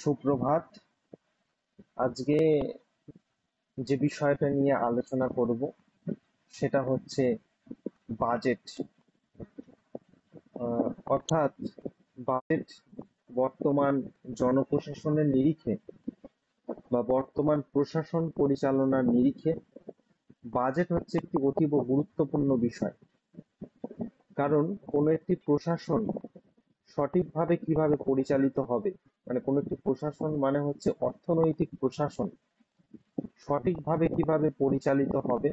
সুপ্রভাত। আজকে যে বিষয়টা নিয়ে আলোচনা করব সেটা হচ্ছে বাজেট। অর্থাৎ বাজেট বর্তমান জনপ্রশাসনের নিরিখে বা বর্তমান প্রশাসন পরিচালনার নিরিখে বাজেট হচ্ছে একটি অতীব গুরুত্বপূর্ণ বিষয়। কারণ কোনো একটি প্রশাসন সঠিকভাবে কিভাবে পরিচালিত হবে, মানে কোনো একটি প্রশাসন মানে হচ্ছে অর্থনৈতিক প্রশাসন সঠিকভাবে কিভাবে পরিচালিত হবে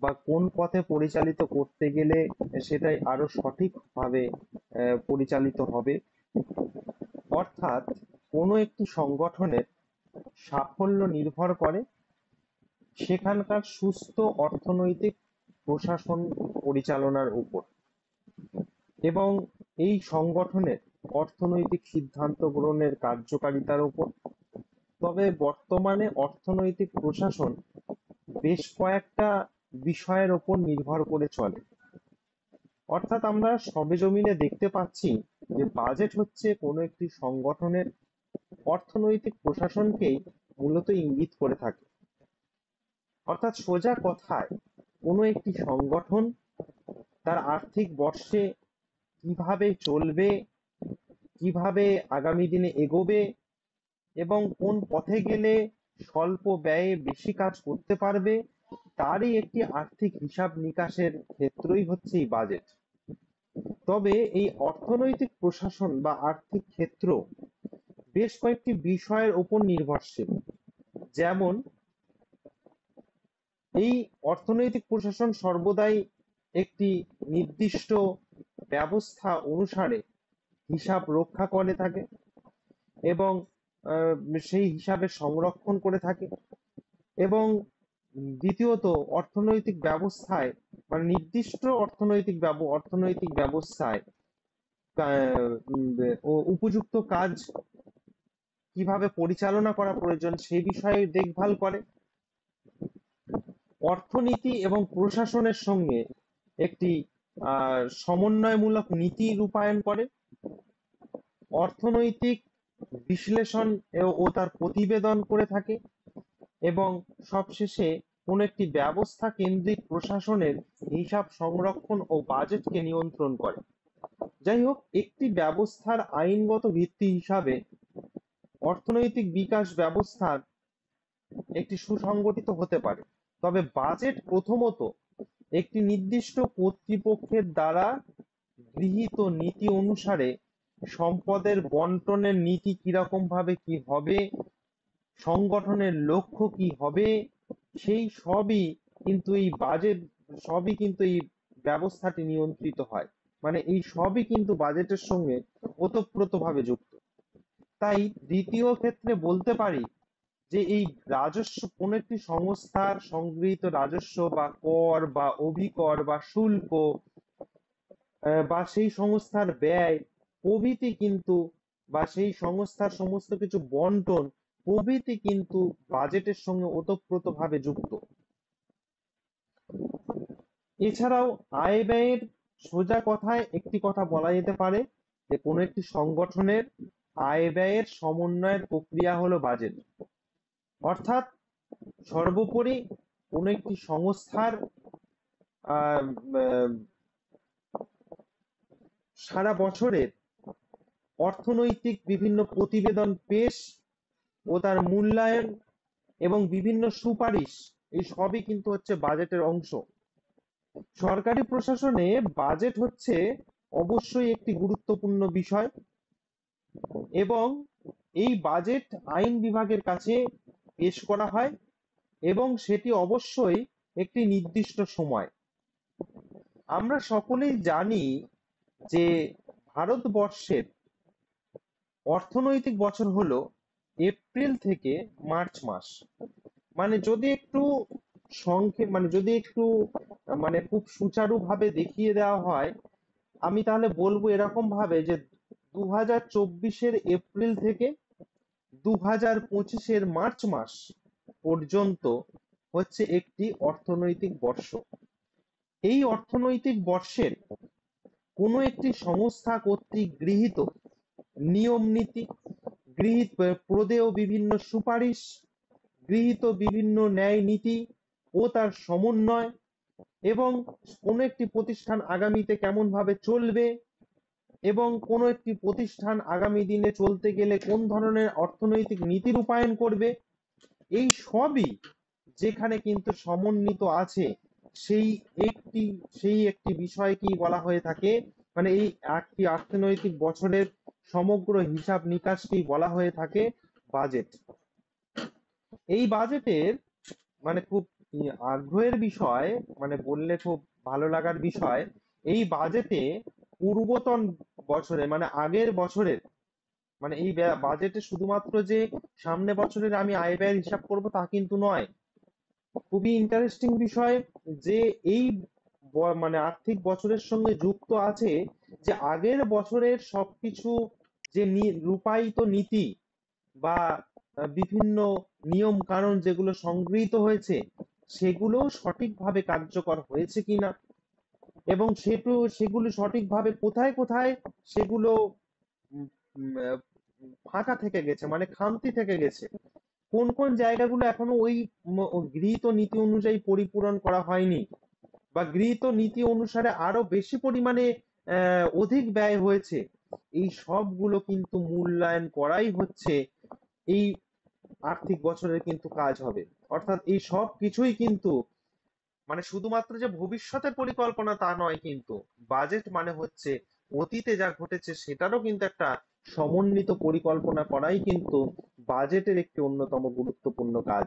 বা কোন পথে পরিচালিত করতে গেলে সেটাই আরো সঠিকভাবে পরিচালিত হবে। অর্থাৎ কোনো একটি সংগঠনের সাফল্য নির্ভর করে সেখানকার সুস্থ অর্থনৈতিক প্রশাসন পরিচালনার উপর এবং এই সংগঠনের অর্থনৈতিক সিদ্ধান্ত গ্রহণের কার্যকারিতার উপর। তবে বর্তমানে অর্থনৈতিক প্রশাসন বেশ কয়েকটা বিষয়ের উপর নির্ভর করে চলে। অর্থাৎ আমরা সরেজমিনে দেখতে পাচ্ছি যে বাজেট হচ্ছে কোনো একটি সংগঠনের অর্থনৈতিক প্রশাসনকেই মূলত ইঙ্গিত করে থাকে। অর্থাৎ সোজা কথায় কোনো একটি সংগঠন তার আর্থিক বর্ষে কিভাবে চলবে, কিভাবে আগামী দিনে এগোবে এবং কোন পথে গেলে স্বল্প ব্যয়ে বেশি কাজ করতে পারবে, তারই একটি আর্থিক হিসাব নিকাশের ক্ষেত্রই হচ্ছে এই বাজেট। তবে এই অর্থনৈতিক প্রশাসন বা আর্থিক ক্ষেত্র বেশ কয়েকটি বিষয়ের উপর নির্ভরশীল। যেমন এই অর্থনৈতিক প্রশাসন সর্বদাই একটি নির্দিষ্ট ব্যবস্থা অনুসারে হিসাব রক্ষা করে থাকে এবং সেই হিসাবে সংরক্ষণ করে থাকে। এবং দ্বিতীয়ত অর্থনৈতিক ব্যবস্থায় মানে নির্দিষ্ট অর্থনৈতিক ব্যবস্থায় উপযুক্ত কাজ কিভাবে পরিচালনা করা প্রয়োজন সেই বিষয়ে দেখভাল করে। অর্থনীতি এবং প্রশাসনের সঙ্গে একটি সমন্বয়মূলক নীতি রূপায়ণ করে। অর্থনৈতিক বিশ্লেষণ ও তার প্রতিবেদন করে থাকে এবং সবশেষে কোন একটি ব্যবস্থা কেন্দ্রিক প্রশাসনের হিসাব সংরক্ষণ ও বাজেটকে নিয়ন্ত্রণ করে। যাই হোক, একটি ব্যবস্থার আইনগত ভিত্তি হিসাবে অর্থনৈতিক বিকাশ ব্যবস্থার একটি সুসংগঠিত হতে পারে। তবে বাজেট প্রথমত একটি নির্দিষ্ট কর্তৃপক্ষের দ্বারা গৃহীত নীতি অনুসারে সম্পদের বন্টনের নীতি কিরকম ভাবে কি হবে, সংগঠনের লক্ষ্য কি হবে, সেই সবই কিন্তু এই ব্যবস্থাটি নিয়ন্ত্রিত হয়। মানে এই সবই কিন্তু বাজেটের সঙ্গে ওতপ্রোতভাবে যুক্ত। তাই দ্বিতীয় ক্ষেত্রে বলতে পারি যে এই রাজস্ব কোন একটি সংস্থার সংগৃহীত রাজস্ব বা কর বা অভিকর বা শুল্ক বা সেই সংস্থার ব্যয় প্রভৃতি কিন্তু বা সেই সংস্থার সমস্ত কিছু বন্টন প্রভৃতি কিন্তু বাজেটের সঙ্গে ওতপ্রোতভাবে যুক্ত। এছাড়াও আয় ব্যয়ের সোজা কথায় একটি কথা বলা যেতে পারে যে কোনো একটি সংগঠনের আয় ব্যয়ের সমন্বয়ের প্রক্রিয়া হলো বাজেট। অর্থাৎ সর্বোপরি কোনো একটি সংস্থার আহ সারা বছরের অর্থনৈতিক বিভিন্ন প্রতিবেদন পেশ ও তার মূল্যায়ন এবং বিভিন্ন সুপারিশ এই সবই কিন্তু হচ্ছে বাজেটের অংশ। সরকারি প্রশাসনে বাজেট হচ্ছে অবশ্যই একটি গুরুত্বপূর্ণ বিষয় এবং এই বাজেট আইন বিভাগের কাছে পেশ করা হয় এবং সেটি অবশ্যই একটি নির্দিষ্ট সময়। আমরা সকলেই জানি যে ভারতবর্ষের অর্থনৈতিক বছর হলো এপ্রিল থেকে মার্চ মাস। মানে যদি একটু মানে খুব সুচারুভাবে দেখিয়ে দেওয়া হয়, আমি তাহলে বলবো এরকম ভাবে যে 2024-এর এপ্রিল থেকে 2025-এর মার্চ মাস পর্যন্ত হচ্ছে একটি অর্থনৈতিক বর্ষ। এই অর্থনৈতিক বর্ষের কোনো একটি সংস্থা কর্তৃক গৃহীত নিয়ম নীতি, প্রদেয় বিভিন্ন সুপারিশ, গৃহীত বিভিন্ন ন্যায় নীতি ও তার সমন্বয়, এবং কোনো একটি প্রতিষ্ঠান আগামীতে কেমন ভাবে চলবে, এবং কোনো একটি প্রতিষ্ঠান আগামী দিনে চলতে গেলে কোন ধরনের অর্থনৈতিক নীতি রূপায়ণ করবে, এই সবই যেখানে কিন্তু সমন্বিত আছে, সেই একটি বিষয়কেই বলা হয়ে থাকে, মানে এই একটি অর্থনৈতিক বছরের সমগ্র হিসাব নিকাশকেই বলা হয়ে থাকে বাজেট। এই বাজেটের মানে খুব আগ্রহের বিষয়, মানে বললে খুব ভালো লাগার বিষয়, এই বাজেটে পূর্বতন বছরে মানে আগের বছরের, মানে এই বাজেটে শুধুমাত্র যে সামনে বছরের আমি আয় ব্যয়ের হিসাব করব তা কিন্তু নয়। খুবই ইন্টারেস্টিং বিষয় যে এই মানে আর্থিক বছরের সঙ্গে যুক্ত আছে যে আগের বছরের সবকিছু যে রূপায়িত নীতি বা বিভিন্ন নিয়ম কানুন যেগুলো সংগৃহীত হয়েছে সেগুলো সঠিকভাবে কার্যকর হয়েছে কিনা, এবং সেগুলো সঠিকভাবে কোথায় কোথায় সেগুলো উম, উম, আহ, ফাঁকা থেকে গেছে, মানে খামতি থেকে গেছে, কোন কোন জায়গাগুলো এখনো ওই গৃহীত নীতি অনুযায়ী পরিপূরণ করা হয়নি, বা গৃহীত নীতি অনুসারে আরো বেশি পরিমাণে অধিক ব্যয় হয়েছে, এই সবগুলো কিন্তু মূল্যায়ন করাই হচ্ছে এই আর্থিক বছরের কিন্তু কাজ হবে। অর্থাৎ এই সব কিছুই কিন্তু মানে শুধুমাত্র যে ভবিষ্যতের পরিকল্পনা তা নয়, কিন্তু বাজেট মানে হচ্ছে অতীতে যা ঘটেছে সেটারও কিন্তু একটা সমন্বিত পরিকল্পনা করাই কিন্তু বাজেটের একটি অন্যতম গুরুত্বপূর্ণ কাজ।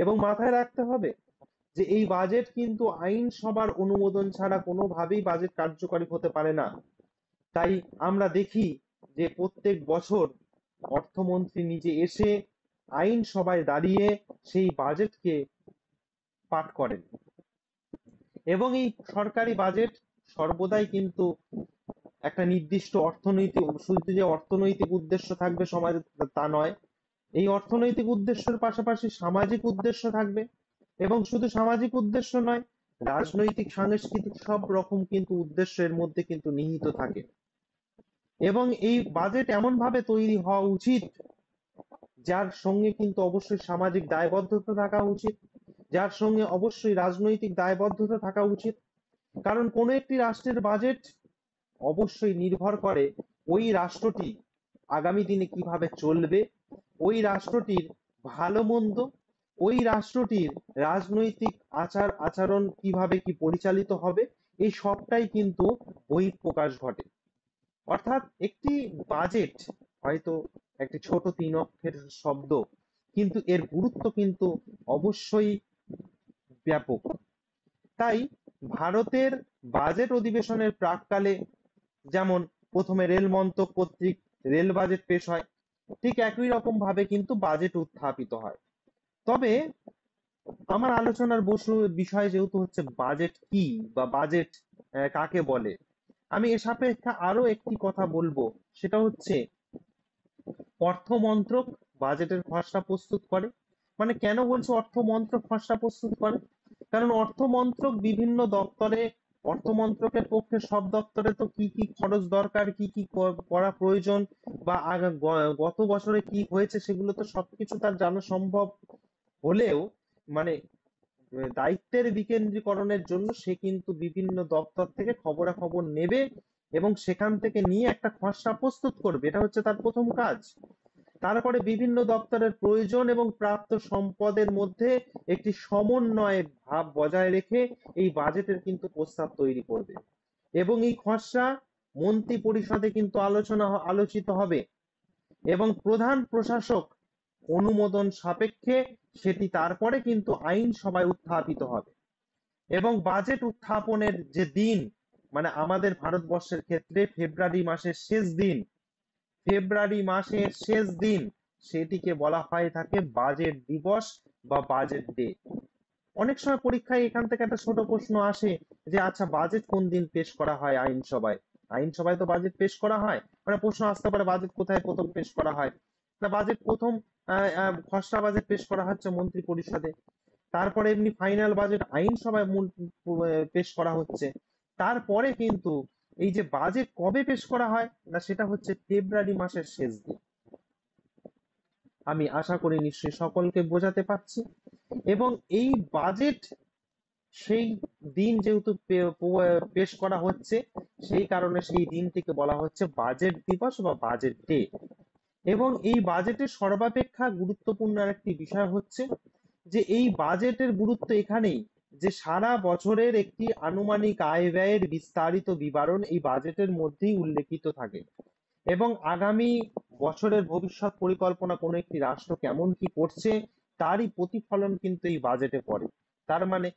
এবং মাথায় রাখতে হবে যে এই বাজেট কিন্তু আইনসভার অনুমোদন ছাড়া কোনোভাবেই বাজেট কার্যকরী হতে পারে না। তাই আমরা দেখি যে প্রত্যেক বছর অর্থমন্ত্রী নিজে এসে আইনসভায় দাঁড়িয়ে সেই বাজেটকে পাঠ করেন, এবং এই সরকারি বাজেট সর্বদাই কিন্তু একটা নির্দিষ্ট অর্থনৈতিক, শুধু যে অর্থনৈতিক উদ্দেশ্য থাকবে সমাজে তা নয়, এই অর্থনৈতিক উদ্দেশ্যের পাশাপাশি সামাজিক উদ্দেশ্য থাকবে, এবং শুধু সামাজিক উদ্দেশ্য নয়, রাজনৈতিক সাংস্কৃতিক সব রকম কিন্তু উদ্দেশ্য এর মধ্যে কিন্তু নিহিত থাকে। এবং এই বাজেট এমন ভাবে তৈরি হওয়া উচিত যার সঙ্গে কিন্তু অবশ্যই সামাজিক দায়বদ্ধতা থাকা উচিত, যার সঙ্গে অবশ্যই রাজনৈতিক দায়বদ্ধতা থাকা উচিত। কারণ কোনো একটি রাষ্ট্রের বাজেট অবশ্যই নির্ভর করে ওই রাষ্ট্রটি আগামী দিনে কিভাবে চলবে, ওই রাষ্ট্রটির ভালো মন্দ, ওই রাষ্ট্রটির রাজনৈতিক আচার আচরণ কিভাবে কি পরিচালিত হবে, এই সবটাই কিন্তু বহিঃপ্রকাশ ঘটে। অর্থাৎ একটি বাজেট হয়তো একটি ছোট 3 অক্ষরের শব্দ, কিন্তু এর গুরুত্ব কিন্তু অবশ্যই ব্যাপক। তাই ভারতের বাজেট অধিবেশনের প্রাক্কালে যেমন প্রথমে রেল মন্ত্রক কর্তৃক রেল বাজেট পেশ হয়, ঠিক একই রকম ভাবে কিন্তু বাজেট উত্থাপিত হয়। তবে আমার আলোচনার বিষয় যেহেতু হচ্ছে বাজেট কি বা বাজেট কাকে বলে, আমি এ সাপেক্ষে আরো একটি কথা বলবো, সেটা হচ্ছে অর্থ মন্ত্রক বাজেটের খসড়া প্রস্তুত করে। মানে কেন বলছি অর্থ মন্ত্রক খসড়া প্রস্তুত করে, কারণ অর্থ মন্ত্রক বিভিন্ন দপ্তরে, অর্থ মন্ত্রকের পক্ষে সব দপ্তরে তো কি কি খরচ দরকার, কি কি করা প্রয়োজন, বা গত বছরে কি হয়েছে সেগুলো তো সবকিছু তার জানা সম্ভব হলেও, মানে দায়িত্বের বিকেন্দ্রীকরণের জন্য সে কিন্তু বিভিন্ন দপ্তর থেকে খবরাখবর নেবে এবং সেখান থেকে নিয়ে একটা খসড়া প্রস্তুত করবে, এটা হচ্ছে তার প্রথম কাজ। তারপরে বিভিন্ন দপ্তরের প্রয়োজন এবং প্রাপ্ত সম্পদের মধ্যে একটি সমন্বয় ভাব বজায় রেখে এই বাজেটের কিন্তু প্রস্তাব তৈরি করবে, এবং এই খসড়া মন্ত্রী পরিষদে কিন্তু আলোচিত হবে, এবং প্রধান প্রশাসক অনুমোদন সাপেক্ষে সেটি তারপরে কিন্তু আইনসভায় উত্থাপিত হবে। এবং বাজেট উত্থাপনের যে দিন, মানে আমাদের ভারতবর্ষের ক্ষেত্রে ফেব্রুয়ারি মাসের শেষ দিন, সেটিকে বলা হয় থাকে বাজেট দিবস বা বাজেট ডে। অনেক সময় পরীক্ষায় এখান থেকে একটা ছোট প্রশ্ন আসে যে আচ্ছা বাজেট কোন দিন পেশ করা হয় আইনসভায়, আইনসভায় তো বাজেট পেশ করা হয়, মানে প্রশ্ন আসতে পারে বাজেট কোথায় প্রথম পেশ করা হয়, না বাজেট প্রথম খসড়া বাজেট পেশ করা হচ্ছে মন্ত্রী পরিষদে, তারপরে এমনি ফাইনাল বাজেট আইনসভায় পেশ করা হচ্ছে, তারপরে কিন্তু এই যে বাজেট কবে পেশ করা হয় না সেটা হচ্ছে ফেব্রুয়ারি মাসের শেষ দিন। আমি আশা করি নিশ্চয়ই সকলকে বোঝাতে পারছি। এবং এই বাজেট সেই দিন যেহেতু পেশ করা হচ্ছে, সেই কারণে সেই দিনটিকে বলা হচ্ছে বাজেট দিবস বা বাজেট ডে। এবং এই বাজেটের সর্বাপেক্ষা গুরুত্বপূর্ণ আরেকটি বিষয় হচ্ছে যে এই বাজেটের গুরুত্ব এখানেই যে সারা বছরের একটি আনুমানিক আয় ব্যয়ের বিস্তারিত বিবরণ এই বাজেটের মধ্যেই উল্লেখিত থাকে। এবং আগামী বছরের ভবিষ্যৎ পরিকল্পনা কোনো একটি রাষ্ট্র কেমন কি করছে তারই প্রতিফলন কিন্তু এই বাজেটে পড়ে। তার মানে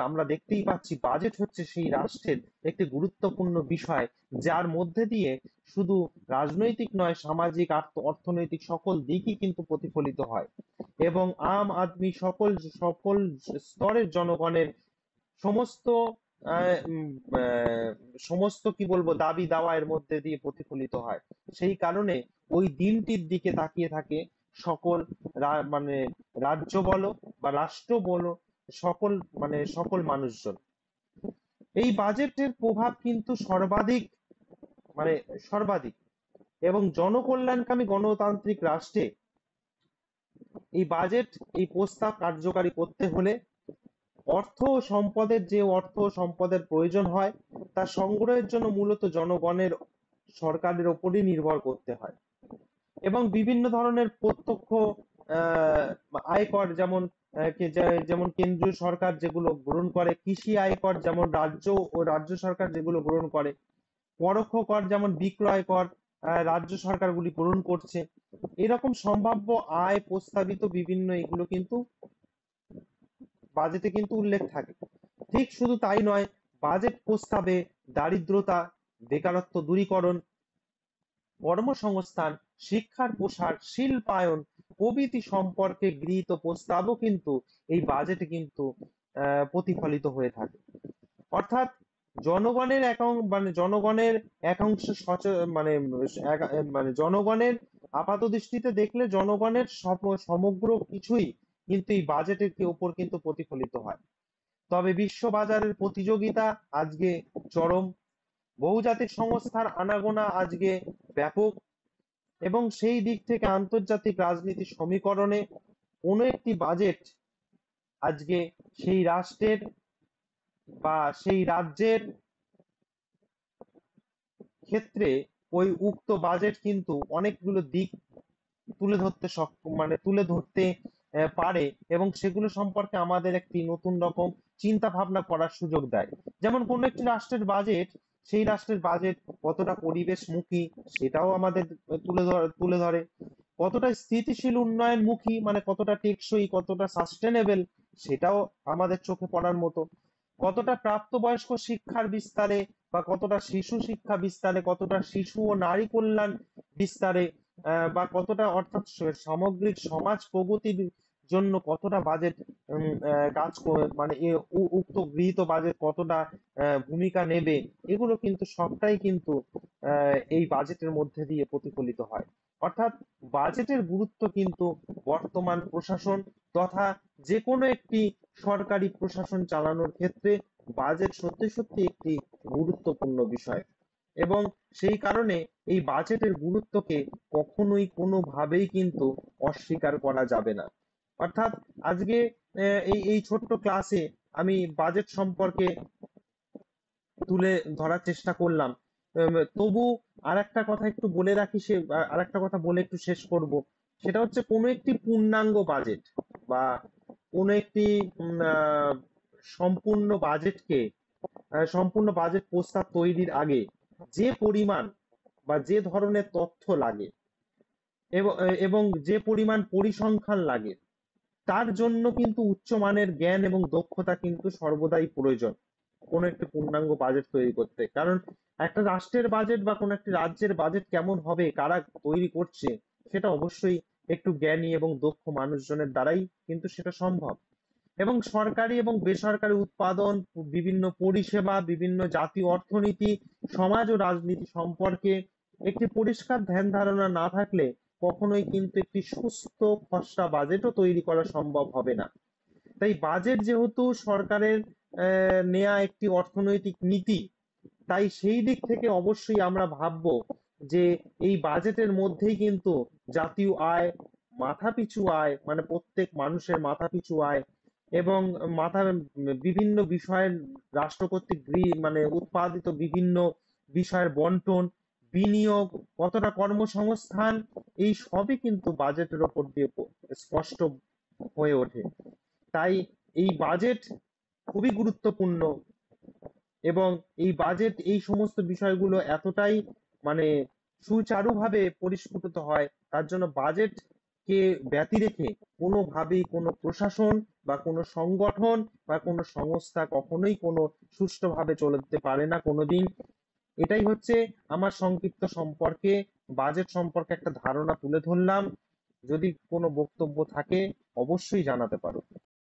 আমরা দেখতেই পাচ্ছি বাজেট হচ্ছে সেই রাষ্ট্রের একটি গুরুত্বপূর্ণ বিষয়, যার মধ্যে দিয়ে শুধু রাজনৈতিক নয়, সামাজিক অর্থনৈতিক সকল দিকই কিন্তু প্রতিফলিত হয়। এবং আম আদমি সকল সকল স্তরের জনগণের সমস্ত আহ, উম, আহ, সমস্ত কি বলবো দাবি দাওয়া এর মধ্যে দিয়ে প্রতিফলিত হয়। সেই কারণে ওই দিনটির দিকে তাকিয়ে থাকে সকল মানে রাজ্য বলো বা রাষ্ট্র বলো, সকল সকল মানুষজন। এই বাজেটের প্রভাব কিন্তু সর্বাধিক, মানে সর্বাধিক। এবং জনকল্যাণকামী গণতান্ত্রিক রাষ্ট্রে এই বাজেট, এই প্রস্তাব কার্যকারী করতে হলে অর্থ ও সম্পদের প্রয়োজন হয়, তা সংগ্রহের জন্য মূলত জনগণের সরকারের ওপরই নির্ভর করতে হয়। এবং বিভিন্ন ধরনের প্রত্যক্ষ আহ, আয়কর, যেমন যেমন কেন্দ্রীয় সরকার যেগুলো গ্রহণ করে, কৃষি আয়কর যেমন রাজ্য সরকার যেগুলো গ্রহণ করে, পরোক্ষ কর যেমন বিক্রয় কর রাজ্য সরকারগুলি গ্রহণ করছে। এরকম সম্ভাব্য আয় প্রস্তাবিত বিভিন্ন এগুলো কিন্তু বাজেটে কিন্তু উল্লেখ থাকে। ঠিক শুধু তাই নয়, বাজেট প্রস্তাবে দারিদ্রতা, বেকারত্ব দূরীকরণ, কর্মসংস্থান, শিক্ষার প্রসার, শিল্পায়ন প্রভৃতি সম্পর্কে গৃহীত প্রস্তাবও কিন্তু এই বাজেটে কিন্তু প্রতিফলিত হয়ে থাকে। অর্থাৎ জনগণের একাংশ জনগণের আপাত দৃষ্টিতে দেখলে জনগণের সমগ্র কিছুই কিন্তু এই বাজেটের উপর কিন্তু প্রতিফলিত হয়। তবে বিশ্ববাজারের প্রতিযোগিতা আজকে চরম, বহুজাতিক সংস্থার আনাগোনা আজকে ব্যাপক। এবং সেই দিক থেকে আন্তর্জাতিক রাজনীতির সমীকরণে কোনো একটি বাজেট আজকে সেই রাষ্ট্রের বা সেই রাজ্যের ক্ষেত্রে ওই উক্ত বাজেট কিন্তু অনেকগুলো দিক তুলে ধরতে সক্ষম, তুলে ধরতে পারে, এবং সেগুলো সম্পর্কে আমাদের একটি নতুন রকম চিন্তা ভাবনা করার সুযোগ দেয়। যেমন কোন একটি রাষ্ট্রের বাজেট, সেই রাষ্ট্রের বাজেট কতটা পরিবেশমুখী সেটাও আমাদের তুলে ধরে, কতটা স্থিতিশীল উন্নয়নমুখী, কতটা টেকসই, কতটা সাস্টেনেবল, সেটাও আমাদের চোখে পড়ার মতো, কতটা প্রাপ্তবয়স্ক শিক্ষার বিস্তারে বা কতটা শিশু শিক্ষা বিস্তারে, কতটা শিশু ও নারী কল্যাণ বিস্তারে, বা কতটা অর্থাৎ সামগ্রিক সমাজ প্রগতির জন্য কতটা বাজেট উক্ত গৃহীত বাজেট কতটা ভূমিকা নেবে, এগুলো কিন্তু সবটাই কিন্তু এই বাজেটের মধ্যে দিয়ে প্রতিফলিত হয়। অর্থাৎ বাজেটের গুরুত্ব কিন্তু বর্তমান প্রশাসন তথা যে কোনো একটি সরকারি প্রশাসন চালানোর ক্ষেত্রে বাজেট সত্যি সত্যি একটি গুরুত্বপূর্ণ বিষয়। এবং সেই কারণে এই বাজেটের গুরুত্বকে কখনোই কোনোভাবেই কিন্তু অস্বীকার করা যাবে না। অর্থাৎ আজকে এই এই ছোট্ট ক্লাসে আমি বাজেট সম্পর্কে তুলে ধরার চেষ্টা করলাম। তবু আরেকটা কথা একটু বলে রাখি, আরেকটা কথা বলে একটু শেষ করব। সেটা হচ্ছে কোনো একটি পূর্ণাঙ্গ বাজেট বা কোনো একটি সম্পূর্ণ বাজেটকে সম্পূর্ণ বাজেট প্রস্তাব তৈরির আগে যে পরিমাণ বা যে ধরনের তথ্য লাগে এবং এবং যে পরিমাণ পরিসংখ্যান লাগে, তার জন্য কিন্তু উচ্চমানের জ্ঞান এবং দক্ষতা কিন্তু সর্বদাই প্রয়োজন কোনো একটি পূর্ণাঙ্গ বাজেট তৈরি করতে। কারণ একটা রাষ্ট্রের বাজেট বা কোনো একটি রাজ্যের বাজেট কেমন হবে, কারা তৈরি করছে, সেটা অবশ্যই একটু জ্ঞানী এবং দক্ষ মানুষজনের দ্বারাই কিন্তু সেটা সম্ভব। এবং সরকারি এবং বেসরকারি উৎপাদন, বিভিন্ন পরিষেবা, বিভিন্ন জাতীয় অর্থনীতি, সমাজ ও রাজনীতি সম্পর্কে একটি পরিষ্কার ধ্যান ধারণা না থাকলে কখনোই কিন্তু একটি সুস্থ খসড়া বাজেটও তৈরি করা সম্ভব হবে না। তাই বাজেট যেহেতু সরকারের নেয়া একটি অর্থনৈতিক নীতি, তাই সেই দিক থেকে অবশ্যই আমরা ভাববো যে এই বাজেটের মধ্যেই কিন্তু জাতীয় আয়, মাথাপিছু আয়, মানে প্রত্যেক মানুষের মাথাপিছু আয় এবং মাথা বিভিন্ন বিষয়ের রাষ্ট্র কর্তৃক মানে উৎপাদিত বিভিন্ন বিষয়ের বন্টন, বিনিয়োগ, কতটা কর্মসংস্থান, এই সবই কিন্তু বাজেটের ওপর দিয়ে স্পষ্ট হয়ে ওঠে। তাই এই বাজেট খুবই গুরুত্বপূর্ণ এবং এই বাজেট এই সমস্ত বিষয়গুলো এতটাই মানে সুচারুভাবে পরিস্ফুটিত হয়, তার জন্য বাজেট কে ব্যতি রেখে কোনোভাবেই কোনো প্রশাসন বা কোনো সংগঠন বা কোনো সংস্থা কখনোই কোনো সুষ্ঠুভাবে চলতে পারে না কোনোদিন। এটাই হচ্ছে আমার সংক্ষিপ্ত সম্পর্কে বাজেট সম্পর্কে একটা ধারণা তুলে ধরলাম। যদি কোনো বক্তব্য থাকে অবশ্যই জানাতে পারো।